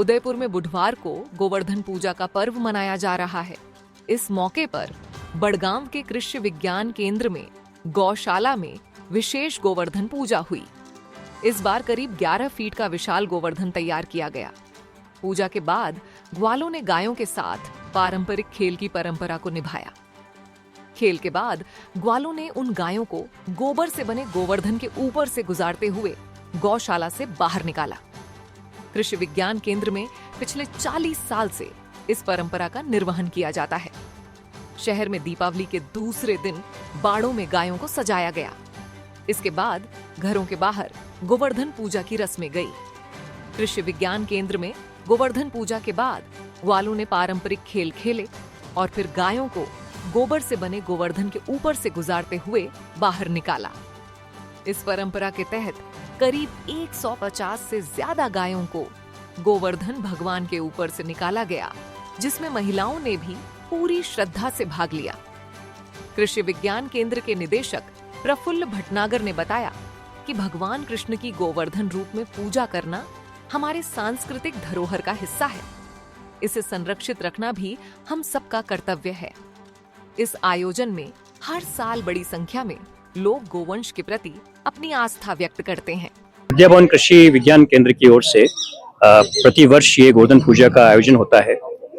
उदयपुर में बुधवार को गोवर्धन पूजा का पर्व मनाया जा रहा है। इस मौके पर बड़गांव के कृषि विज्ञान केंद्र में गौशाला में विशेष गोवर्धन पूजा हुई। इस बार करीब 11 फीट का विशाल गोवर्धन तैयार किया गया। पूजा के बाद ग्वालों ने गायों के साथ पारंपरिक खेल की परंपरा को निभाया। खेल के बाद ग्वालों ने उन गायों को गोबर से बने गोवर्धन के ऊपर से गुजारते हुए गौशाला से बाहर निकाला। कृषि विज्ञान केंद्र में पिछले 40 साल से इस परंपरा का निर्वहन किया जाता है। शहर में दीपावली के दूसरे दिन बाड़ों में गायों को सजाया गया। इसके बाद घरों के बाहर गोवर्धन पूजा की रस्में गई। कृषि विज्ञान केंद्र में गोवर्धन पूजा के बाद ग्वालों ने पारंपरिक खेल खेले और फिर गायों को गोबर से बने गोवर्धन के ऊपर से गुजारते हुए बाहर निकाला। इस परंपरा के तहत करीब 150 से ज्यादा गायों को गोवर्धन भगवान के ऊपर से निकाला गया, जिसमें महिलाओं ने भी पूरी श्रद्धा से भाग लिया। कृषि विज्ञान केंद्र के निदेशक प्रफुल्ल भटनागर ने बताया कि भगवान कृष्ण की गोवर्धन रूप में पूजा करना हमारे सांस्कृतिक धरोहर का हिस्सा है। इसे संरक्षित रखना भी हम सबका कर्तव्य है। इस आयोजन में हर साल बड़ी संख्या में लोग गोवंश के प्रति अपनी आस्था व्यक्त करते हैं। विद्या भवन कृषि विज्ञान केंद्र की ओर से प्रति वर्ष ये गोवर्धन पूजा का आयोजन होता है।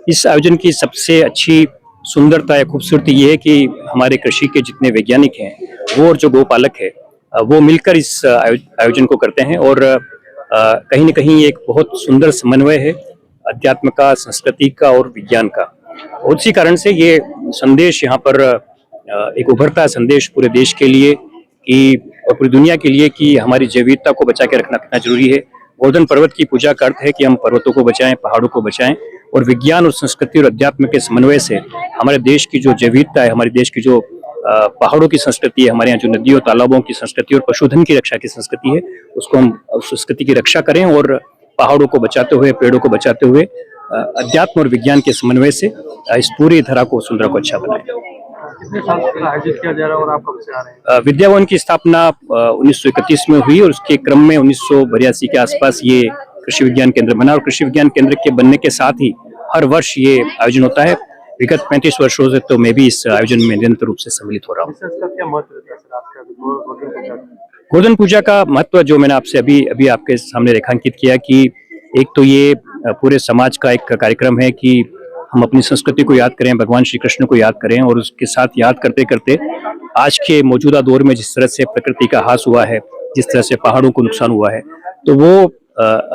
इस आयोजन की सबसे अच्छी सुंदरता या खूबसूरती ये है कि हमारे कृषि के जितने वैज्ञानिक हैं वो और जो गोपालक है वो मिलकर इस आयोजन को करते हैं और कहीं न कहीं एक बहुत सुंदर समन्वय है अध्यात्म का, संस्कृति का और विज्ञान का। और इसी कारण से ये संदेश यहाँ पर एक उभरता संदेश पूरे देश के लिए कि और पूरी दुनिया के लिए कि हमारी जैव विविधता को बचा के रखना कितना जरूरी है। गोवर्धन पर्वत की पूजा का अर्थ है कि हम पर्वतों को बचाएं, पहाड़ों को बचाएं और विज्ञान और संस्कृति और अध्यात्म के समन्वय से हमारे देश की जो जैव विविधता है, हमारे देश की जो पहाड़ों की संस्कृति है, हमारे यहाँ जो नदियों तालाबों की संस्कृति और पशुधन की रक्षा की संस्कृति है, उसको हम उस संस्कृति की रक्षा करें और पहाड़ों को बचाते हुए, पेड़ों को बचाते हुए अध्यात्म और विज्ञान के समन्वय से इस पूरी धरा को सुंदर को अच्छा बनाएं। कितने साल से आयोजित किया जा रहा है और आप कब से आ रहे हैं? विद्या भवन की स्थापना 1931 में हुई और उसके क्रम में 1982 के आसपास ये कृषि विज्ञान केंद्र बना और कृषि विज्ञान केंद्र के बनने के साथ ही हर वर्ष ये आयोजन होता है। विगत 35 वर्षों से तो मैं भी इस आयोजन में निरंतर रूप से सम्मिलित हो रहा हूँ। क्या महत्व रहता है सर आपका गोवर्धन पूजा का महत्व जो मैंने आपसे अभी आपके सामने रेखांकित किया कि एक तो ये पूरे समाज का एक कार्यक्रम है कि हम अपनी संस्कृति को याद करें, भगवान श्री कृष्ण को याद करें और उसके साथ याद करते करते आज के मौजूदा दौर में जिस तरह से प्रकृति का ह्रास हुआ है, जिस तरह से पहाड़ों को नुकसान हुआ है, तो वो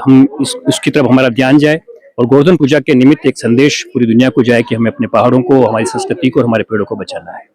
हम उसकी तरफ हमारा ध्यान जाए और गोवर्धन पूजा के निमित्त एक संदेश पूरी दुनिया को जाए कि हमें अपने पहाड़ों को, हमारी संस्कृति को और हमारे पेड़ों को बचाना है।